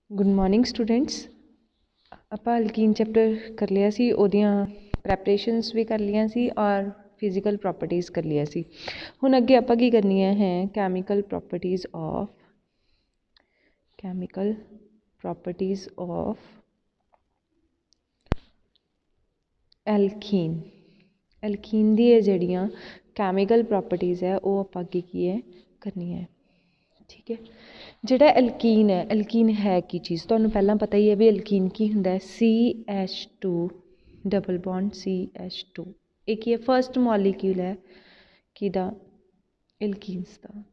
Good morning students. ਆਪਾਂ ਅਲਕੀਨ chapter ਕਰ ਲਿਆ ਸੀ, ਉਹਦੀਆਂ ਪ੍ਰੈਪਰੇਸ਼ਨਸ ਵੀ ਕਰ ਲਈਆਂ ਸੀ ਔਰ ਫਿਜ਼ੀਕਲ ਪ੍ਰੋਪਰਟੀਜ਼ ਕਰ ਲਿਆ ਸੀ। ਹੁਣ ਅੱਗੇ ਆਪਾਂ ਕੀ ਕਰਨੀਆਂ ਹੈ, ਕੈਮੀਕਲ ਪ੍ਰੋਪਰਟੀਜ਼ ਆਫ ਐਲਕੀਨ। ਐਲਕੀਨ ਦੀਆਂ ਜਿਹੜੀਆਂ ਕੈਮੀਕਲ ਪ੍ਰੋਪਰਟੀਜ਼ ਹੈ ਉਹ ਆਪਾਂ ਅੱਗੇ ਕੀ ਹੈ ਕਰਨੀਆਂ ਹੈ। ਠੀਕ ਹੈ, ਜਿਹੜਾ ਐਲਕੀਨ ਹੈ ਕੀ ਚੀਜ਼, ਤੁਹਾਨੂੰ ਪਹਿਲਾਂ ਪਤਾ ਹੀ ਹੈ ਵੀ ਐਲਕੀਨ ਕੀ ਹੁੰਦਾ ਹੈ। CH2 ਡਬਲ ਬੌਂਡ CH2, ਇਹ ਕੀ ਹੈ, ਫਸਟ ਮੋਲੀਕਿਊਲ ਹੈ ਕਿਹਦਾ, ਐਲਕੀਨਸ ਦਾ।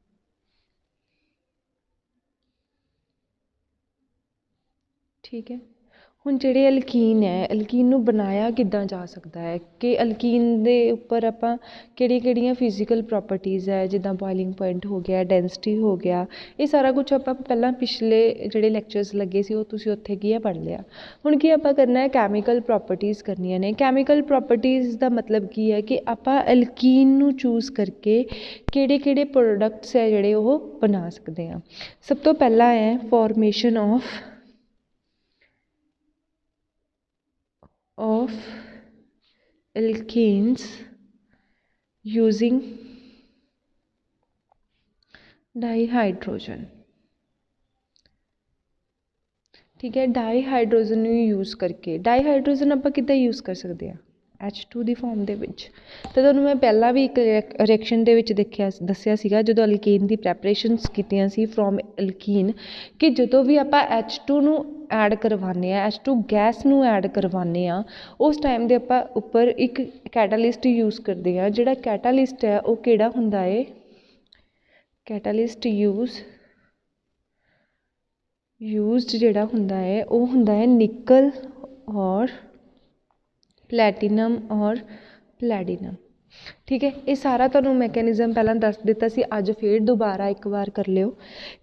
ਠੀਕ ਹੈ, ਹੁਣ ਜਿਹੜੇ ਐਲਕੀਨ ਹੈ, ਐਲਕੀਨ ਨੂੰ ਬਣਾਇਆ ਕਿੱਦਾਂ ਜਾ ਸਕਦਾ ਹੈ ਕਿ ਐਲਕੀਨ ਦੇ ਉੱਪਰ ਆਪਾਂ ਕਿਹੜੀਆਂ ਫਿਜ਼ੀਕਲ ਪ੍ਰੋਪਰਟੀਜ਼ ਹੈ, ਜਿੱਦਾਂ ਬੋਇਲਿੰਗ ਪੁਆਇੰਟ ਹੋ ਗਿਆ, ਡੈਂਸਿਟੀ ਹੋ ਗਿਆ, ਇਹ ਸਾਰਾ ਕੁਛ ਆਪਾਂ ਪਹਿਲਾਂ ਪਿਛਲੇ ਜਿਹੜੇ ਲੈਕਚਰਸ ਲੱਗੇ ਸੀ ਉਹ ਤੁਸੀਂ ਉੱਥੇ ਕੀ ਹੈ ਪੜ੍ਹ ਲਿਆ। ਹੁਣ ਕੀ ਆਪਾਂ ਕਰਨਾ ਹੈ, ਕੈਮੀਕਲ ਪ੍ਰੋਪਰਟੀਜ਼ ਕਰਨੀਆਂ ਨੇ। ਕੈਮੀਕਲ ਪ੍ਰੋਪਰਟੀਜ਼ ਦਾ ਮਤਲਬ ਕੀ ਹੈ ਕਿ ਆਪਾਂ ਐਲਕੀਨ ਨੂੰ ਚੂਜ਼ ਕਰਕੇ ਕਿਹੜੇ ਪ੍ਰੋਡਕਟਸ ਹੈ ਜਿਹੜੇ ਉਹ ਬਣਾ ਸਕਦੇ ਹਾਂ। ਸਭ ਤੋਂ ਪਹਿਲਾਂ ਹੈ ਫੋਰਮੇਸ਼ਨ of alkenes using ਡਾਈਹਾਈਡਰੋਜਨ। ਠੀਕ ਹੈ, ਡਾਈਹਾਈਡਰੋਜਨ ਨੂੰ ਯੂਜ਼ ਕਰਕੇ, ਡਾਈਹਾਈਡਰੋਜਨ ਆਪਾਂ ਕਿੱਦਾਂ ਯੂਜ਼ ਕਰ ਸਕਦੇ ਹਾਂ, H2 ਦੀ ਫਾਰਮ ਦੇ ਵਿੱਚ। ਤਾਂ ਤੁਹਾਨੂੰ ਮੈਂ ਪਹਿਲਾਂ ਵੀ ਇੱਕ ਰਿਐਕਸ਼ਨ ਦੇ ਵਿੱਚ ਦੱਸਿਆ ਸੀਗਾ, ਜਦੋਂ ਅਲਕੇਨ ਦੀ ਪ੍ਰੈਪਰੇਸ਼ਨਸ ਕੀਤੀਆਂ ਸੀ ਫਰੋਮ ਐਲਕੀਨ, ਕਿ ਜਦੋਂ ਵੀ ਆਪਾਂ H2 ਨੂੰ ਐਡ ਕਰਵਾਉਂਦੇ ਹਾਂ, H2 ਗੈਸ ਨੂੰ ਐਡ ਕਰਵਾਉਂਦੇ ਹਾਂ, ਉਸ ਟਾਈਮ ਦੇ ਆਪਾਂ ਉੱਪਰ ਇੱਕ ਕੈਟਾਲਿਸਟ ਯੂਜ਼ ਕਰਦੇ ਹਾਂ। ਜਿਹੜਾ ਕੈਟਾਲਿਸਟ ਹੈ ਉਹ ਕਿਹੜਾ ਹੁੰਦਾ ਹੈ, ਕੈਟਾਲਿਸਟ ਯੂਜ਼ਡ ਜਿਹੜਾ ਹੁੰਦਾ ਹੈ ਉਹ ਹੁੰਦਾ ਹੈ ਨਿਕਲ ਔਰ ਪਲੈਟੀਨਮ ਔਰ ਪਲੈਡੀਨਮ। ਠੀਕ ਹੈ, ਇਹ ਸਾਰਾ ਤੁਹਾਨੂੰ ਮੈਕੈਨਿਜ਼ਮ ਪਹਿਲਾਂ ਦੱਸ ਦਿੱਤਾ ਸੀ, ਅੱਜ ਫਿਰ ਦੁਬਾਰਾ ਇੱਕ ਵਾਰ ਕਰ ਲਿਓ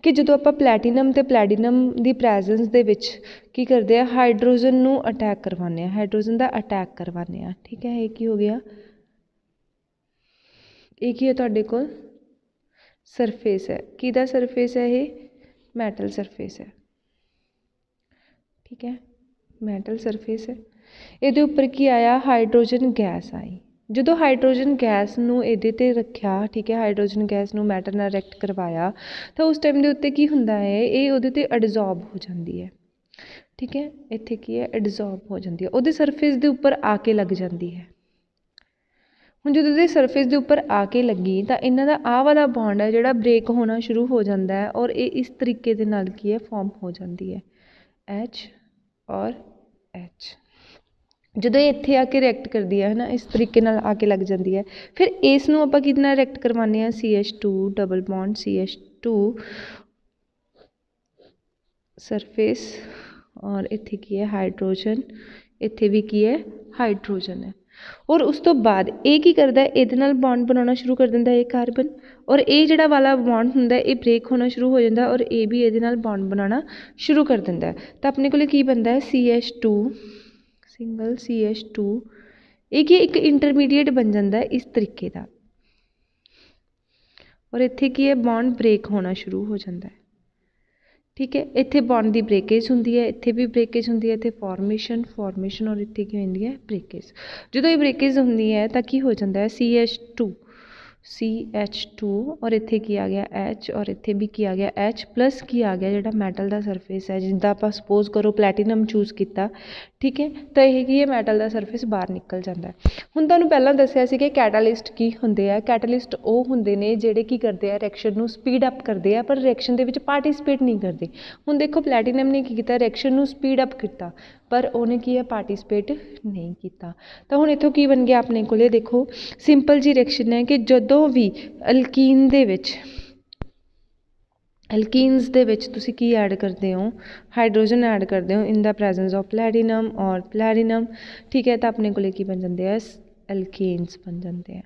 ਕਿ ਜਦੋਂ ਆਪਾਂ ਪਲੈਟੀਨਮ ਅਤੇ ਪਲੈਡੀਨਮ ਦੀ ਪ੍ਰੈਜ਼ੈਂਸ ਦੇ ਵਿੱਚ ਕੀ ਕਰਦੇ ਆ, ਹਾਈਡਰੋਜਨ ਨੂੰ ਅਟੈਕ ਕਰਵਾਉਂਦੇ ਆ, ਹਾਈਡਰੋਜਨ ਦਾ ਅਟੈਕ ਕਰਵਾਉਂਦੇ ਆ। ਠੀਕ ਹੈ, ਇਹ ਕੀ ਹੋ ਗਿਆ, ਇਹ ਕੀ ਹੈ ਤੁਹਾਡੇ ਕੋਲ ਸਰਫੇਸ ਹੈ, ਕਿਹਦਾ ਸਰਫੇਸ ਹੈ, ਇਹ ਮੈਟਲ ਸਰਫੇਸ ਹੈ। ਠੀਕ ਹੈ, ਮੈਟਲ ਸਰਫੇਸ ਹੈ, ਇਹਦੇ ਉੱਪਰ ਕੀ ਆਇਆ, ਹਾਈਡਰੋਜਨ ਗੈਸ ਆਈ। ਜਦੋਂ ਹਾਈਡਰੋਜਨ ਗੈਸ ਨੂੰ ਇਹਦੇ 'ਤੇ ਰੱਖਿਆ, ਠੀਕ ਹੈ, ਹਾਈਡਰੋਜਨ ਗੈਸ ਨੂੰ ਮੈਟਰ ਨਾਲ ਰਿਐਕਟ ਕਰਵਾਇਆ, ਤਾਂ ਉਸ ਟਾਈਮ ਦੇ ਉੱਤੇ ਕੀ ਹੁੰਦਾ ਹੈ, ਇਹ ਉਹਦੇ 'ਤੇ ਐਡਜ਼ੋਰਬ ਹੋ ਜਾਂਦੀ ਹੈ। ਠੀਕ ਹੈ, ਇੱਥੇ ਕੀ ਹੈ, ਐਡਜ਼ੋਰਬ ਹੋ ਜਾਂਦੀ ਹੈ, ਉਹਦੇ ਸਰਫੇਸ ਦੇ ਉੱਪਰ ਆ ਕੇ ਲੱਗ ਜਾਂਦੀ ਹੈ। ਹੁਣ ਜਦੋਂ ਇਹਦੇ ਸਰਫੇਸ ਦੇ ਉੱਪਰ ਆ ਕੇ ਲੱਗੀ ਤਾਂ ਇਹਨਾਂ ਦਾ ਆਹ ਵਾਲਾ ਬੌਂਡ ਹੈ ਜਿਹੜਾ ਬ੍ਰੇਕ ਹੋਣਾ ਸ਼ੁਰੂ ਹੋ ਜਾਂਦਾ ਹੈ, ਔਰ ਇਹ ਇਸ ਤਰੀਕੇ ਦੇ ਨਾਲ ਕੀ ਹੈ ਫਾਰਮ ਹੋ ਜਾਂਦੀ ਹੈ, H ਔਰ H। ਜਦੋਂ ਇਹ ਇੱਥੇ ਆ ਕੇ ਰਿਐਕਟ ਕਰਦੀ ਹੈ ਨਾ, ਇਸ ਤਰੀਕੇ ਨਾਲ ਆ ਕੇ ਲੱਗ ਜਾਂਦੀ ਹੈ, ਫਿਰ ਇਸ ਨੂੰ ਆਪਾਂ ਕਿਹਦੇ ਨਾਲ ਰਿਐਕਟ ਕਰਵਾਉਂਦੇ ਹਾਂ, CH2 double bond CH2 surface, ਔਰ ਇੱਥੇ ਕੀ ਹੈ ਹਾਈਡਰੋਜਨ, ਇੱਥੇ ਵੀ ਕੀ ਹੈ ਹਾਈਡਰੋਜਨ ਹੈ। ਔਰ ਉਸ ਤੋਂ ਬਾਅਦ ਇਹ ਕੀ ਕਰਦਾ, ਇਹਦੇ ਨਾਲ ਬੌਂਡ ਬਣਾਉਣਾ ਸ਼ੁਰੂ ਕਰ ਦਿੰਦਾ ਇਹ ਕਾਰਬਨ, ਔਰ ਇਹ ਜਿਹੜਾ ਵਾਲਾ ਬੌਂਡ ਹੁੰਦਾ ਇਹ ਬ੍ਰੇਕ ਹੋਣਾ ਸ਼ੁਰੂ ਹੋ ਜਾਂਦਾ, ਔਰ ਇਹ ਵੀ ਇਹਦੇ ਨਾਲ ਬੌਂਡ ਬਣਾਉਣਾ ਸ਼ੁਰੂ ਕਰ ਦਿੰਦਾ। ਤਾਂ ਆਪਣੇ ਕੋਲ ਕੀ ਬਣਦਾ ਹੈ, CH2 ਸਿੰਗਲ CH2, ਇਹ ਕੀ ਇੱਕ ਇੰਟਰਮੀਡੀਏਟ ਬਣ ਜਾਂਦਾ ਹੈ ਇਸ ਤਰੀਕੇ ਦਾ, ਔਰ ਇੱਥੇ ਕੀ ਹੈ ਬੌਂਡ ਬ੍ਰੇਕ ਹੋਣਾ ਸ਼ੁਰੂ ਹੋ ਜਾਂਦਾ ਹੈ। ਠੀਕ ਹੈ, ਇੱਥੇ ਬੌਂਡ ਦੀ ਬ੍ਰੇਕੇਜ ਹੁੰਦੀ ਹੈ, ਇੱਥੇ ਵੀ ਬ੍ਰੇਕੇਜ ਹੁੰਦੀ ਹੈ, ਇੱਥੇ ਫਾਰਮੇਸ਼ਨ ਔਰ ਇੱਥੇ ਕੀ ਹੁੰਦੀ ਹੈ ਬ੍ਰੇਕੇਜ। ਜਦੋਂ ਇਹ ਬ੍ਰੇਕੇਜ ਹੁੰਦੀ ਹੈ ਤਾਂ ਕੀ ਹੋ ਜਾਂਦਾ ਹੈ, CH2 ਔਰ ਇੱਥੇ ਕੀ ਆ ਗਿਆ H, ਔਰ ਇੱਥੇ ਵੀ ਕੀ ਆ ਗਿਆ H ਪਲੱਸ ਕੀ ਆ ਗਿਆ ਜਿਹੜਾ ਮੈਟਲ ਦਾ ਸਰਫੇਸ ਹੈ, ਜਿੱਦਾਂ ਆਪਾਂ ਸਪੋਜ਼ ਕਰੋ ਪਲੈਟੀਨਮ ਚੂਜ਼ ਕੀਤਾ। ਠੀਕ ਹੈ, ਤਾਂ ਇਹ ਕੀ ਹੈ, ਮੈਟਲ ਦਾ ਸਰਫੇਸ ਬਾਹਰ ਨਿਕਲ ਜਾਂਦਾ ਹੈ। ਹੁਣ ਤੁਹਾਨੂੰ ਪਹਿਲਾਂ ਦੱਸਿਆ ਸੀ ਕਿ ਕੈਟਾਲਿਸਟ ਕੀ ਹੁੰਦੇ ਆ, ਕੈਟਾਲਿਸਟ ਉਹ ਹੁੰਦੇ ਨੇ ਜਿਹੜੇ ਕੀ ਕਰਦੇ ਆ, ਰਿਐਕਸ਼ਨ ਨੂੰ ਸਪੀਡ ਅਪ ਕਰਦੇ ਆ, ਪਰ ਰਿਐਕਸ਼ਨ ਦੇ ਵਿੱਚ ਪਾਰਟੀਸਪੇਟ ਨਹੀਂ ਕਰਦੇ। ਹੁਣ ਦੇਖੋ ਪਲੈਟੀਨਮ ਨੇ ਕੀ ਕੀਤਾ, ਰਿਐਕਸ਼ਨ ਨੂੰ ਸਪੀਡ ਅਪ ਕੀਤਾ, ਪਰ ਉਹਨੇ ਕੀ ਹੈ ਪਾਰਟੀਸਪੇਟ ਨਹੀਂ ਕੀਤਾ। ਤਾਂ ਹੁਣ ਇੱਥੋਂ ਕੀ ਬਣ ਗਿਆ ਆਪਣੇ ਕੋਲੇ, ਦੇਖੋ ਸਿੰਪਲ ਜੀ ਰਿਐਕਸ਼ਨ ਹੈ ਕਿ ਜਦੋਂ ਵੀ ਐਲਕੀਨਸ ਦੇ ਵਿੱਚ ਤੁਸੀਂ ਕੀ ਐਡ ਕਰਦੇ ਹੋ, ਹਾਈਡਰੋਜਨ ਐਡ ਕਰਦੇ ਹੋ ਇਨ ਦਾ ਪ੍ਰੈਜ਼ੈਂਸ ਆਫ ਪਲੈਟੀਨਮ ਔਰ ਪਲੈਡੀਨਮ। ਠੀਕ ਹੈ, ਤਾਂ ਆਪਣੇ ਕੋਲੇ ਕੀ ਬਣ ਜਾਂਦੇ ਆ, ਐਲਕੇਨਸ ਬਣ ਜਾਂਦੇ ਆ।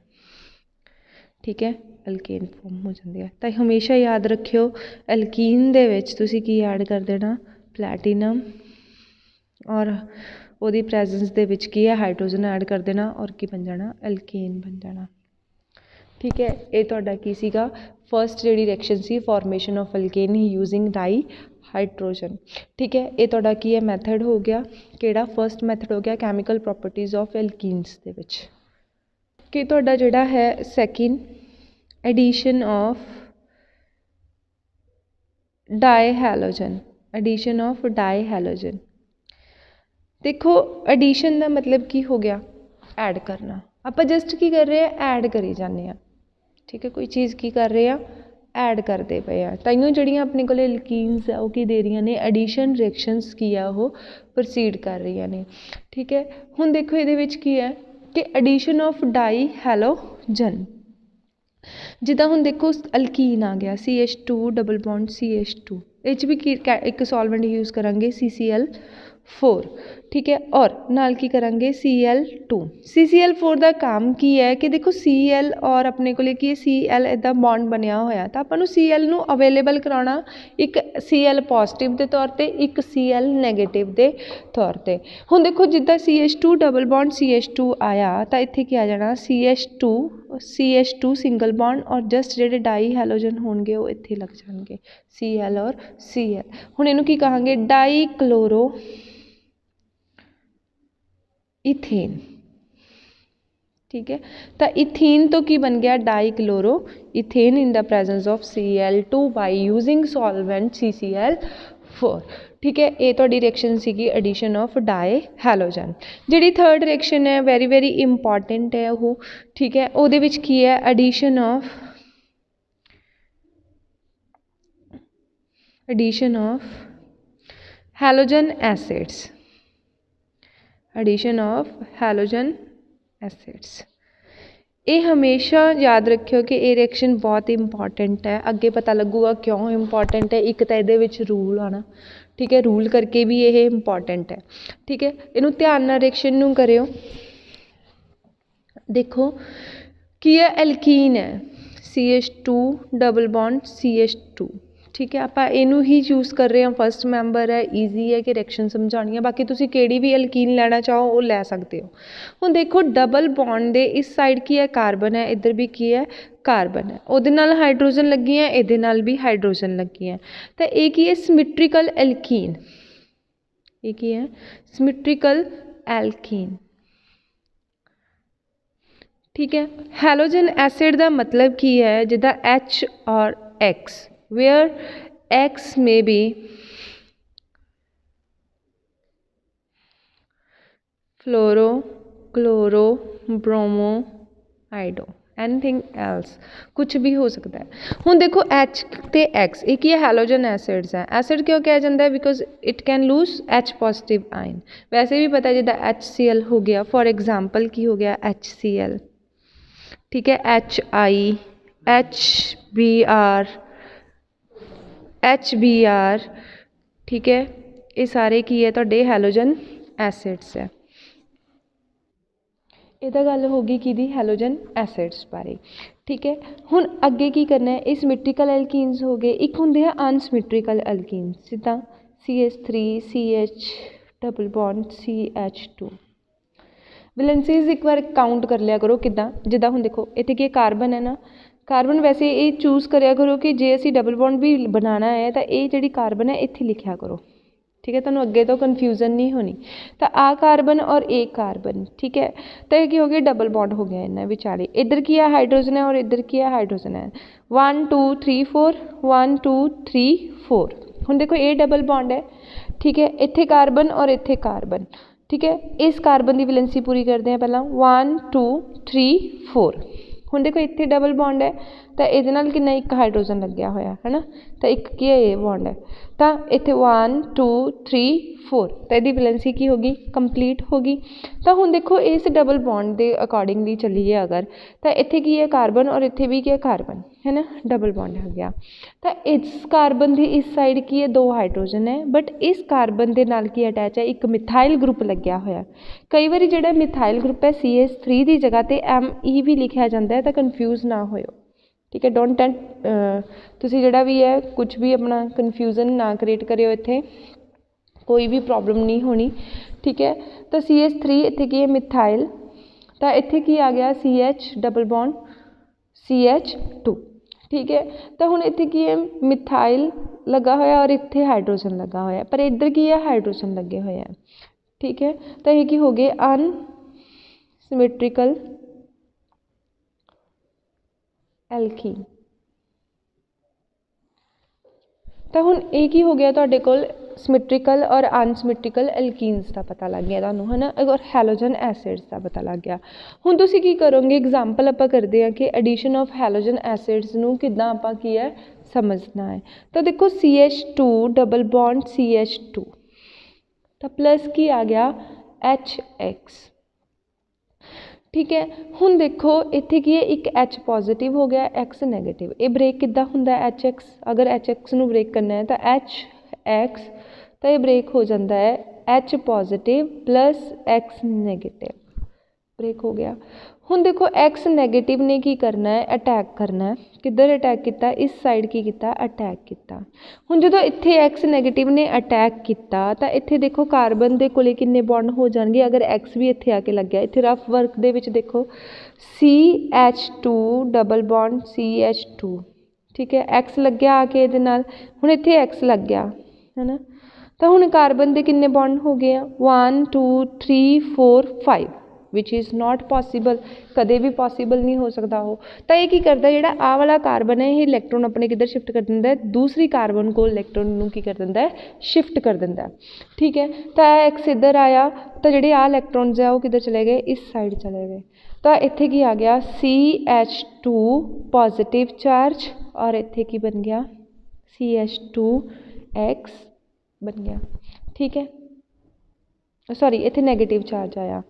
ਠੀਕ ਹੈ, ਐਲਕੇਨ ਫਾਰਮ ਹੋ ਜਾਂਦੇ ਆ। ਤਾਂ ਹਮੇਸ਼ਾ ਯਾਦ ਰੱਖਿਓ, ਐਲਕੀਨ ਦੇ ਵਿੱਚ ਤੁਸੀਂ ਕੀ ਐਡ ਕਰ ਦੇਣਾ, ਪਲੈਟੀਨਮ, ਔਰ ਉਹਦੀ ਪ੍ਰੈਜ਼ੈਂਸ ਦੇ ਵਿੱਚ ਕੀ ਹੈ ਹਾਈਡਰੋਜਨ ਐਡ ਕਰ ਦੇਣਾ, ਔਰ ਕੀ ਬਣ ਜਾਣਾ, ਐਲਕੇਨ ਬਣ ਜਾਣਾ। ਠੀਕ ਹੈ, ਇਹ ਤੁਹਾਡਾ ਕੀ ਸੀਗਾ, ਫਸਟ ਜਿਹੜੀ ਰਿਐਕਸ਼ਨ ਸੀ formation of alkene using hydrogen. ठीक है, ये तुहाडा की है मैथड हो गया, किहड़ा फर्स्ट मैथड हो गया कैमिकल प्रॉपर्टीज़ ऑफ एल्कीन्स दे विच। कि तुहाडा जिहड़ा है second addition of dihalogen, addition of dihalogen. देखो एडिशन का मतलब की हो गया ऐड करना, आप जस्ट की कर रहे हैं ऐड करी जाने हैं। ठीक है, कोई चीज़ की कर रहे हैं ऐड करते पे हैं, ताइयों जड़ियाँ अपने को एल्कीन्स है वो की दे रही ने एडिशन रिएक्शनस की है वो प्रोसीड कर रही ने। ठीक है, हुण देखो ये की है कि एडिशन ऑफ डाईहैलोजन, जिदा हुण देखो अल्कीन आ गया CH2 डबल बॉन्ड CH2, ये भी एक सॉल्वेंट यूज़ करांगे CCl4। ठीक है, और नाल की करांगे Cl2। CCl4 का काम की है कि देखो Cl और अपने को की Cl इदा बॉन्ड बनया होया, तो आपनू Cl नू अवेलेबल कराना एक Cl पॉजिटिव के तौर पर, एक Cl नैगेटिव के तौर पर। हुण देखो जिदा CH2 डबल बॉन्ड CH2 आया तो इत्थे क्या आ जाना CH2 सिंगल बॉन्ड और जस्ट जेडे डाई हैलोजन होंगे वो इत्थे लग जाएंगे Cl और Cl। हुण इनू की कहांगे डाईक्लोरो इथेन। ठीक है, तो इथेन तो की बन गया dichloroethane in the presence of Cl2 by using solvent CCl4। ठीक है, ये तो reaction C addition of dihalogen. जी थर्ड रिएक्शन है वेरी वेरी इंपॉर्टेंट है वो। ठीक है, वो की है addition of halogen acids, addition of halogen acids. ये हमेशा याद रखियो कि ये रिएक्शन बहुत इंपॉर्टेंट है, अगे पता लगूगा क्यों इंपॉर्टेंट है। एक तो ये रूल आना, ठीक है, रूल करके भी ये इंपॉर्टेंट है। ठीक है, इनू ध्यान नाल रिएक्शन नू करियो। देखो कि यह एल्कीन है CH2 डबल बॉन्ड CH2। ठीक है, आप इनू ही चूज़ कर रहे हैं, फर्स्ट मैंबर है, ईजी है कि रिएक्शन समझानी है। बाकी तुसी केड़ी भी एल्कीन लेना चाहो वो लै सकते हो। हुण देखो डबल बॉन्ड दे इस साइड की है कार्बन है, इधर भी की है कार्बन है, उहदे नाल हाइड्रोजन लगी है, इहदे नाल भी हाइड्रोजन लगी है। तो ये की है सिमिट्रिकल एल्कीन, ये की है सिमिट्रिकल एल्कीन। ठीक है, हैलोजन एसिड का मतलब की है जिदा H और X, where X may be fluoro chloro bromo आइडो anything else, कुछ भी हो सकता है। हुण देखो H ते X एक ही हैलोजन एसिड्स है। एसिड क्यों कहा जाता है? Because it can lose H positive ion. वैसे भी पता है जिदा HCl हो गया, फॉर एग्जाम्पल की हो गया HCl। ठीक है, HI HBr। ठीक है, ये सारे की है तो हैलोजन एसिड्स है। इहदा गल होगी कि दी हैलोजन एसिड्स बारे। ठीक है, हुण अगे की करना है, ये सिमिट्रिकल एल्कीन्स हो गए, एक होंगे है अनसिमिट्रिकल एल्कीन्स, जिदा CH3 CH double bond CH2। Valencies एक बार काउंट कर लिया करो किदा, जिदा हुण देखो इत्थे की कार्बन है ना, कार्बन वैसे ये चूज़ करिया करो कि जे असी डबल बॉन्ड भी बनाना है तो ये जी कार्बन है इत्थे लिखिया करो। ठीक है, तुहानूं अगे तो कन्फ्यूजन नहीं होनी। तो आ कार्बन और ए कार्बन, ठीक है, तो ये हो गया डबल बॉन्ड हो गया इन्हें विचाले। इधर की है हाइड्रोजन है और इधर की है हाइड्रोजन है, 1 2 3 4 1 2 3 4। हुण देखो ये डबल बॉन्ड है, ठीक है, इत्थे कार्बन और इत्थे कार्बन। ठीक है, इस कार्बन की वैलेंसी पूरी करते हैं पहला 1 2 3 4। हुण देखो इत्थे डबल बॉन्ड है तो ये नाल कितना एक हाइड्रोजन लग्या होया है ना, तो एक की है ये बॉन्ड है, तो इत्थे 1 2 3 4, तो यदी वैलेंसी की होगी कंप्लीट होगी। तो हुण देखो इस डबल बॉन्ड के अकॉर्डिंगली चलीए अगर, तो इत्थे की है कार्बन और इत्थे भी की है कार्बन है ना, डबल बॉन्ड हो गया। तो इस कार्बन की इस साइड की है 2 हाइड्रोजन है, बट इस कार्बन के नाल की अटैच है एक मिथाइल ग्रुप लग्या होया। कई बार जो मिथाइल ग्रुप है CH3 की जगह पर ME भी लिखा जाता है, तो कन्फ्यूज ना होयो। ठीक है, डोंट टेंट तुसी जिहड़ा भी है कुछ भी अपना कन्फ्यूजन ना क्रिएट करियो, इत्थे कोई भी प्रॉब्लम नहीं होनी। ठीक है, तो CH3 इत्थे की है मिथाइल, तो इत्थे की आ गया CH डबल बॉन्ड CH2। ठीक है। तो हुण इत्थे की है मिथाइल लगा होया और इत्थे हाइड्रोजन लगा होया, पर इधर की है हाइड्रोजन लगे हुए हैं। ठीक है, तो ये की हो गए अनसिमेट्रिकल एल्कीन। तो हुण ये की हो गया तुहाडे कोल सिमेट्रिकल और अनसिमेट्रिकल एल्कीन्स का पता लग गया तुहानूं, है ना, और हैलोजन एसिड्स का पता लग गया। हुण तुसीं की करोगे, एग्जाम्पल आपां करदे हां कि एडिशन ऑफ हैलोजन एसिड्स नूं किद्दां आपां की है समझना है। तो देखो CH2 डबल बॉन्ड CH2 तो प्लस की आ गया HX। ठीक है, हुण देखो इत्थे की है एक H पॉजिटिव हो गया X नैगेटिव, ये ब्रेक किद्दां हुंदा है HX, अगर HX नूं ब्रेक करना है तो HX, तो ये ब्रेक हो जाता है H positive plus X negative, break हो गया। हुण देखो X नैगेटिव ने की करना है अटैक करना है, किधर अटैक किया, इस साइड की किया अटैक किया। हुण जो इत्थे X नैगेटिव ने अटैक किया तो इत्थे देखो कार्बन के कोले किन्ने बॉन्ड हो जाएंगे, अगर X भी इत्थे आके लग गया, इत्थे रफ वर्क दे विच देखो CH2 डबल बॉन्ड CH2, ठीक है, X लग गया आके इहदे नाल, हुण इत्थे X लग गया, है ना। तो हुण कार्बन के किन्ने बॉन्ड हो गए 1 2 3 4 5 विच इज़ नॉट पॉसीबल, कदे भी पॉसीबल नहीं हो सकता हो। तो ये की करता है, जो आ वाला कार्बन है ये इलैक्ट्रॉन अपने किधर शिफ्ट कर देंदा है, दूसरी कार्बन को इलैक्ट्रॉन नूं की कर देंदा है, शिफ्ट कर देंदा है। ठीक है, तो X इधर आया तो ਜਿਹੜੇ आ इलैक्ट्रॉन्स है वो किधर चले गए, इस साइड चले गए। तो इत्थे की आ गया CH2 पॉजिटिव चार्ज और इत्थे की बन गया CH2X बन गया। ठीक है, सॉरी इत्थे नैगेटिव चार्ज आया,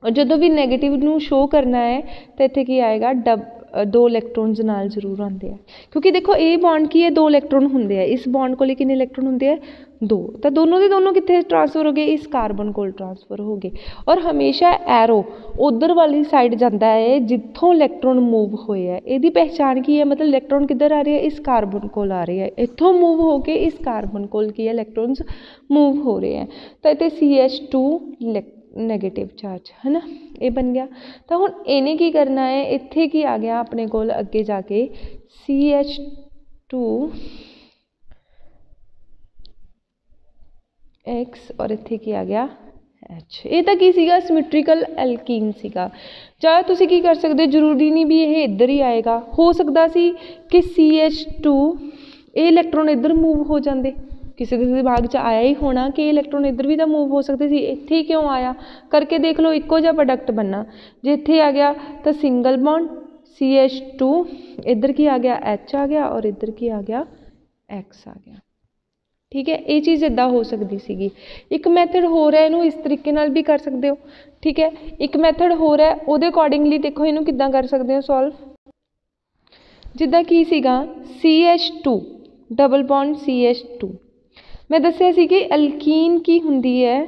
और जो भी नैगेटिव नूं शो करना है तो इत्थे की आएगा दो इलैक्ट्रॉन्स नाल जरूर आते हैं, क्योंकि देखो ये बॉन्ड की है दो इलैक्ट्रॉन होंगे है, इस बॉन्ड को कितने इलैक्ट्रॉन होंगे है दो, तो दोनों के दोनों कितने ट्रांसफर हो गए, इस कार्बन को ट्रांसफर हो गए। और हमेशा एरो उधर वाली साइड जाता है जिथों इलैक्ट्रॉन मूव होए है, इसकी पहचान की है, मतलब इलैक्ट्रॉन किधर आ रहे हैं, इस कार्बन को आ रहे हैं, इत्थों मूव होके इस कार्बन को की है इलैक्ट्रॉन्स मूव हो रहे हैं। तो इतने CH2 नैगेटिव चार्ज, है ना, ये बन गया। तो हुण इन्हें की करना है, इत्थे की आ गया अपने कोल अगे जाके CH2X और इत्थे की आ गया H। ये तो की सीगा सिमेट्रिकल एल्कीन सीगा। चाहे तुसीं की कर सकते, जरूरी नहीं भी ये इधर ही आएगा, हो सकता सी कि CH2 ये इलैक्ट्रॉन इधर मूव हो जाते, किसी के दिमाग च आया ही होना कि इलैक्ट्रॉन इधर भी तो मूव हो सकते थे, इत्थे क्यों आया, करके देख लो, इक्को जिहा प्रोडक्ट बनना। जे इत्थे आ गया तो सिंगल बॉन्ड CH2, इधर की आ गया H आ गया और इधर की आ गया X आ गया। ठीक है, ये चीज़ इदा हो सकती सी। एक मैथड हो रहा है, इनू इस तरीके नाल भी कर सकते हो। ठीक है, एक मैथड हो रहा है, उहदे अकॉर्डिंगली देखो इनू किद्दां कर सकते हो सॉल्व, जिद्दां की सीगा CH2 डबल बॉन्ड CH2, मैं दस्सिया सी कि एल्कीन की हुंदी है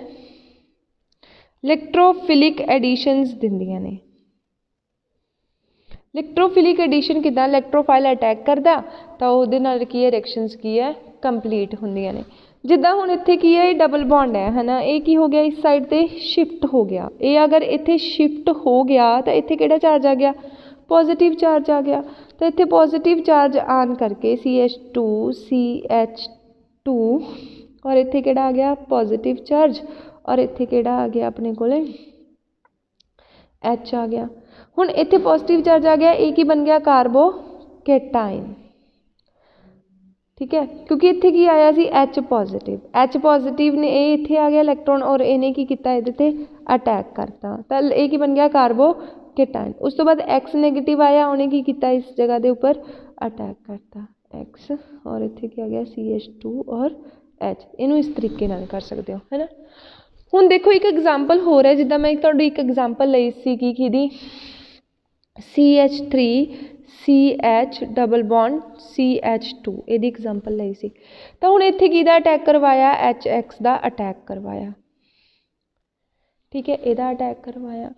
इलैक्ट्रोफिलिक एडिशनस दिंदियां ने। इलैक्ट्रोफिलिक एडिशन किद्दां, इलैक्ट्रोफाइल अटैक करदा तो उहदे नाल की है रिएक्शनस की है कंप्लीट हुंदियां ने। जिद्दां हुण इत्थे की है डबल बॉन्ड है ना, ये की हो गया इस साइड ते शिफ्ट हो गया, ये अगर इत्थे शिफ्ट हो गया तो इत्थे किहड़ा चार्ज आ गया, पॉजिटिव चार्ज आ गया। तो इत्थे पॉजिटिव चार्ज आन करके CH2 CH2 और इत्थे किहड़ा आ गया पॉजिटिव चार्ज, और इत्थे किहड़ा आ गया अपने कोले H आ गया। हुण इत्थे पॉजिटिव चार्ज आ गया, एक ही बन गया कार्बोकेटाइन। ठीक है, क्योंकि इत्थे की आया सी H पॉजिटिव ने ये इत्थे आ गया इलैक्ट्रॉन और इन्हें की किया इहदे ते अटैक करता, तो ये की बन गया कार्बोकेटाइन। उस तो बाद X नैगेटिव आया, उन्हें की किया इस जगह के उपर अटैक करता X, और इत्थे की आ गया CH2 और H। इनू इस तरीके नाल कर सकते हो, है ना। हुण देखो एक एग्जाम्पल हो रहा है, जिद्दां मैं तुहानूं एक एग्जाम्पल लई सी कि CH3CH double bond CH2, इहदी example लई सी। तो हुण इत्थे किहदा अटैक करवाया, HX दा अटैक करवाया। ठीक है, इहदा अटैक करवाया।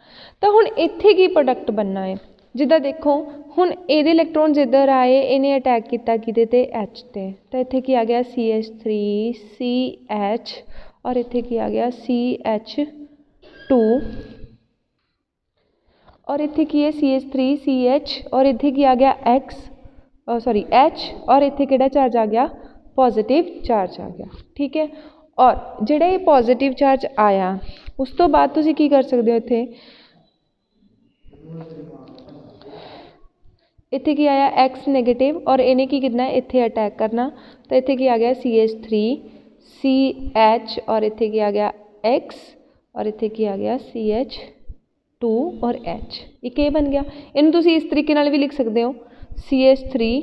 तो हुण इत्थे की प्रोडक्ट बनना है, जिद्दां देखो हुण इहदे इलैक्ट्रॉन्स इधर आए, इन्हें अटैक किया किहदे ते H ते, तो इत्थे की आ गया CH3CH और इत्थे की आ गया CH2 और इत्थे की है CH3CH और इत्थे की आ गया X सॉरी H, और इत्थे किहड़ा चार्ज आ गया, पॉजिटिव चार्ज आ गया। ठीक है, और जिहड़ा ये पॉजिटिव चार्ज आया उस तो बाद तुसीं की कर सकते हो, इत्थे की आया X नैगेटिव, और इन्हें की करना, इत्थे अटैक करना, तो इत्थे की आ गया CH3 CH, और इत्थे की आ गया X, और इत्थे की आ गया CH2 और H, एक ये बन गया। इन्हूं तुसीं इस तरीके नाल भी लिख सकते हो, CH3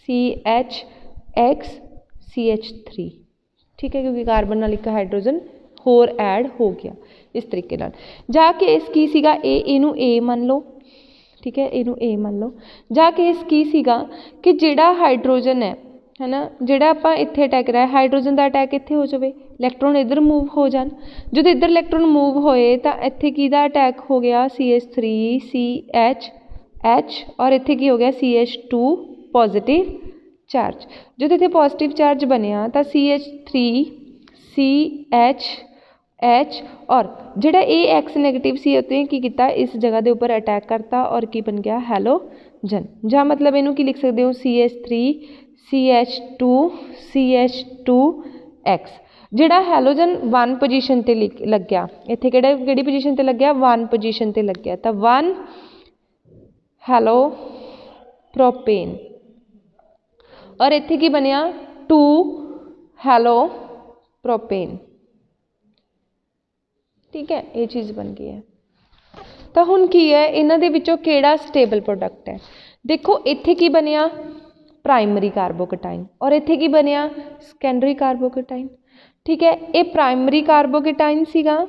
CH X CH3। ठीक है, क्योंकि कार्बन नाल एक हाइड्रोजन होर ऐड हो गया इस तरीके नाल। जा केस की सीगा ए, इनू ए मान लो। ठीक है, इनू ए मान लो। जा केस की सीगा कि जिहड़ा हाइड्रोजन है ना, जिहड़ा आपां इत्थे अटैक कराया, हाइड्रोजन दा अटैक इत्थे हो जावे, इलैक्ट्रॉन इधर मूव हो जान। जो इधर इलैक्ट्रॉन मूव होए तो इत्थे किहदा अटैक हो गया, CH3 CH H, और इत्थे की हो गया CH2 पॉजिटिव चार्ज। जो इत्थे पॉजिटिव चार्ज बनिया तो CH3 CH H, और जिहड़ा ये X नैगेटिव सी उत्ते की कीता, इस जगह के उपर अटैक करता और की बन गया, हैलोजन। जां मतलब इनू की लिख सकते हो, CH3 CH2 CH2 X। जिहड़ा हैलोजन 1 पोजीशन ते लग गया, इत्थे किहड़ी पोजीशन ते लग गया, 1 पोजीशन ते लग गया, तो 1 हैलो प्रोपेन, और इत्थे की बनिया 2 हैलो प्रोपेन। ठीक है, ये चीज़ बन गई है। तो हुण की है, इन्हां दे विचों किहड़ा स्टेबल प्रोडक्ट है। देखो इत्थे की बनिया, प्राइमरी कार्बोकेटाइन, और इत्थे की बनिया, सैकेंडरी कार्बोकेटाइन। ठीक है, ये प्राइमरी कार्बोकेटाइन सीगा,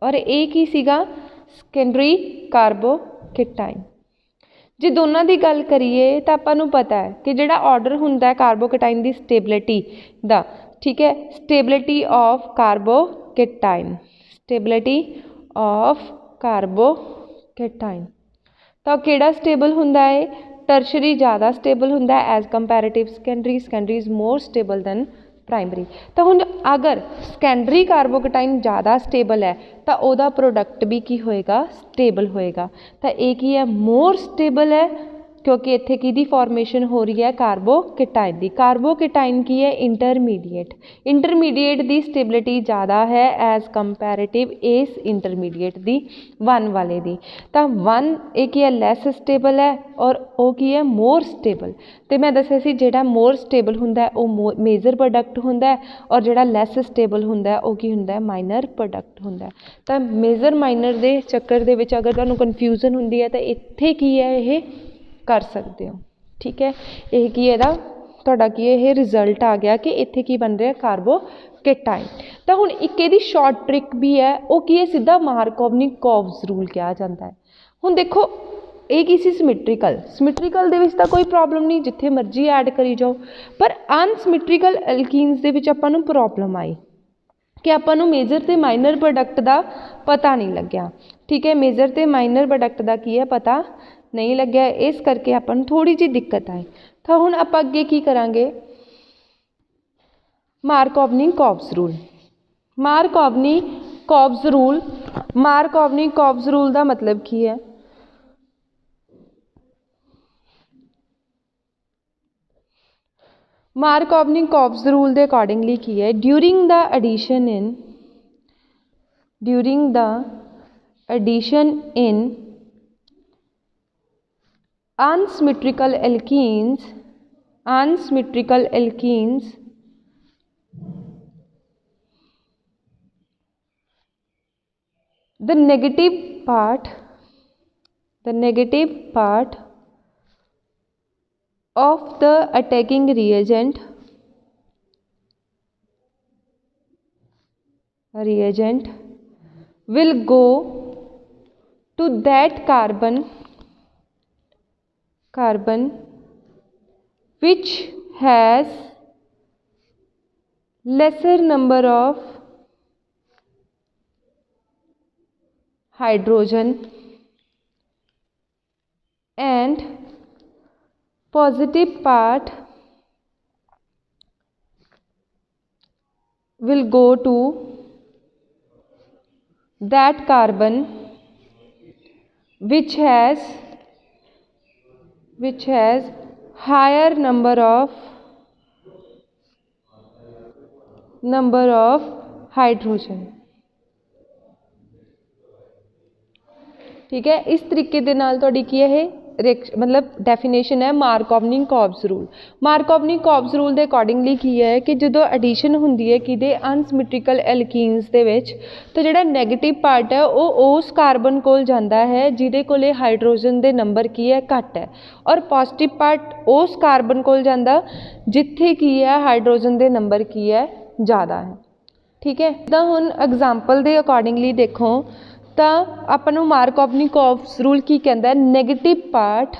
और ये की सीगा, सैकेंडरी कार्बोकेटाइन। जे दोनों की गल करिए तो आपां नूं पता है कि जिहड़ा ऑर्डर हुंदा है कार्बोकेटाइन की स्टेबिलिटी दा, ठीक है, stability of carbocation, stability of carbocation, तो किहड़ा स्टेबल हुंदा है, टर्शरी ज़्यादा स्टेबल हुंदा है as comparative secondary, secondary is more stable than primary. तो हुण अगर सैकेंडरी कार्बोकेटाइन ज़्यादा स्टेबल है तो वह प्रोडक्ट भी की होएगा, स्टेबल होएगा। तो ये की है, मोर स्टेबल है, क्योंकि इत्थे की फॉर्मेशन हो रही है कार्बोकेटाइन की। कार्बोकेटाइन की है, इंटरमीडिएट, इंटरमीडिएट की स्टेबिलिटी ज़्यादा है एज कंपैरेटिव इस इंटरमीडिएट की 1 वाले दी। तो 1 एक ही है लैस स्टेबल है, और वो की है मोर स्टेबल। तो मैं दस्सिया सी जिहड़ा मोर स्टेबल हुंदा है वो मेजर प्रोडक्ट हुंदा है, और जिहड़ा लैस स्टेबल हुंदा है वो की हुंदा है, माइनर प्रोडक्ट हुंदा है। तो मेजर माइनर के चक्कर दे विच अगर तुहानूं कन्फ्यूजन हुंदी है तो इत्थे की है ये कर सकते हो। ठीक है, ये की इहदा तुहाडा की ये रिजल्ट आ गया कि इत्थे की बन रहा कार्बोकेटाइन। तो हुण एक इहदी शॉर्ट ट्रिक भी है, वो की है, सीधा मार्कोवनी-कॉव्स रूल कहा जाता है। हुण देखो ये की सी सिमिट्रिकल, सिमिट्रिकल दे विच तां कोई प्रॉब्लम नहीं, जिथे मर्जी ऐड करी जाओ, पर अनसिमिट्रिकल एल्कीन्स दे विच आपां नूं प्रॉब्लम आई कि आपां नूं मेजर ते माइनर प्रोडक्ट का पता नहीं लग्या। ठीक है, मेजर ते माइनर प्रोडक्ट का की है पता नहीं लग्या, इस करके आपां नूं थोड़ी जी दिक्कत आई। तो हुण आपां अगे की करांगे, मार्कोवनी-कॉव्स रूल। मार्कोवनी-कॉव्स रूल, मार्कोवनी-कॉव्स रूल का मतलब की है, मार्कोवनी-कॉव्स रूल के अकॉर्डिंगली की है, during the addition in unsymmetrical alkenes, the negative part of the attacking reagent will go to that carbon which has lesser number of hydrogen and positive part will go to that carbon which has which has higher number of hydrogen. ठीक है, इस तरीके दे नाल तुहाडी की है मतलब definition है मार्कोवनी-कॉब्स रूल। मार्कोवनी-कॉब्स रूल के अकॉर्डिंगली की है कि जो एडिशन होंदी है कि अनसिमेट्रिकल एल्कीन्स दे विच तो जिहड़ा नैगेटिव पार्ट है वो उस कार्बन कोल जांदा है जिहदे कोले हाइड्रोजन के नंबर की है घट है, और पॉजिटिव पार्ट उस कार्बन कोल जांदा जिथे की है हाइड्रोजन के नंबर की है ज़्यादा है। ठीक है, तो हुण एग्जाम्पल के अकॉर्डिंगली देखो तो अपन मार्कोवनी-कॉब्स रूल की कहता है, negative part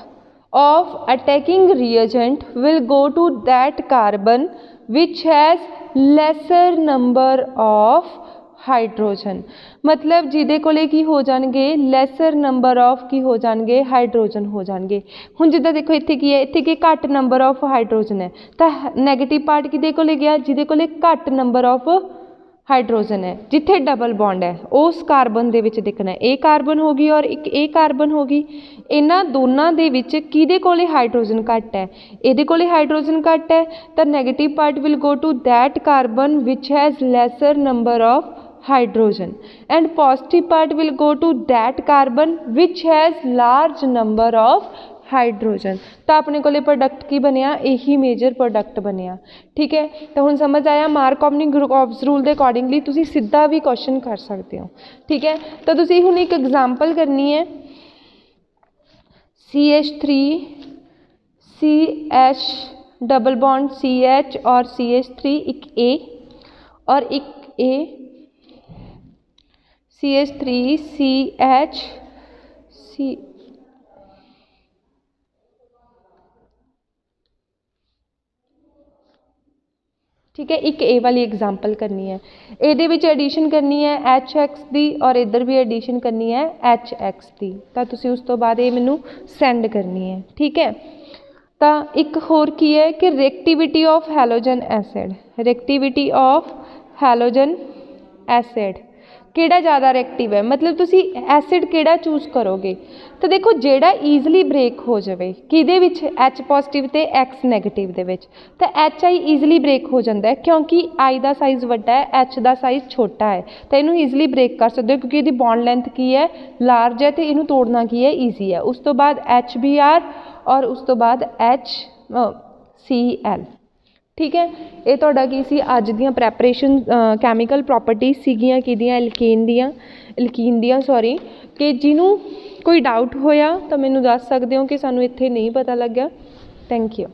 of attacking reagent will go to that carbon which has lesser number of hydrogen. मतलब जिहदे कोले की हो जाएंगे लैसर नंबर ऑफ की हो जाएंगे हाइड्रोजन हो जाएंगे। हुण जिद्दां देखो इत्थे की है, इत्थे की घट नंबर ऑफ हाइड्रोजन है तो नैगेटिव पार्ट किहदे कोले गया जिहदे कोले घट नंबर ऑफ हाइड्रोजन है, जिथे डबल बॉन्ड है उस कार्बन दे विच दिखना है। ए कार्बन होगी और एक ए कार्बन होगी, इन्हां दोनों दे विच किहदे कोले हाइड्रोजन घट है, इहदे कोले हाइड्रोजन घट है तो negative part will go to that carbon which has lesser number of hydrogen and positive part will go to that carbon which has large number of hydrogen. तो अपने को प्रोडक्ट की बनया, यही मेजर प्रोडक्ट बनया। ठीक है, तो हुण समझ आया मार्कोवनी-कॉब्स रूल के अकॉर्डिंगली तुसी सीधा भी क्वेश्चन कर सकते हो। ठीक है, तो तुसी हुण एक एग्जाम्पल करनी है, CH3 CH double bond CH और CH3 एक A और एक A CH3 CH C ठीक है, एक ए वाली एग्जाम्पल करनी है, ये एडिशन करनी है HX की और इधर भी एडिशन करनी है HX की। तो तुसी उस तो बाद ये मैनू सेंड करनी है। ठीक है, तो एक होर की है कि reactivity of halogen acid, reactivity of halogen acid केड़ा ज़्यादा रिएक्टिव है, मतलब तुसी एसिड केड़ा चूज करोगे। तो देखो जेड़ा ईजली ब्रेक हो जाए किहदे विच H पॉजिटिव ते X नैगेटिव दे विच, तो HI ईजली ब्रेक हो जाता है क्योंकि I का साइज़ वड्डा है H का साइज़ छोटा है, तो इनू ईजली ब्रेक कर सकते हो क्योंकि इसकी बॉन्ड लेंथ की है लार्ज है तो इनू तोड़ना की है ईजी है। उस तो बाद HBr और उस तो बाद HCl। ठीक है, ये तुहाडा की सी अज दियां प्रैपरेशन कैमिकल प्रॉपर्टीज सीगियां किहदियां एल्कीन दियां सॉरी, कि जिन्हों कोई डाउट होया तो मैनू दस सकते हो कि सानू इत्थे नहीं पता लग्या। Thank you.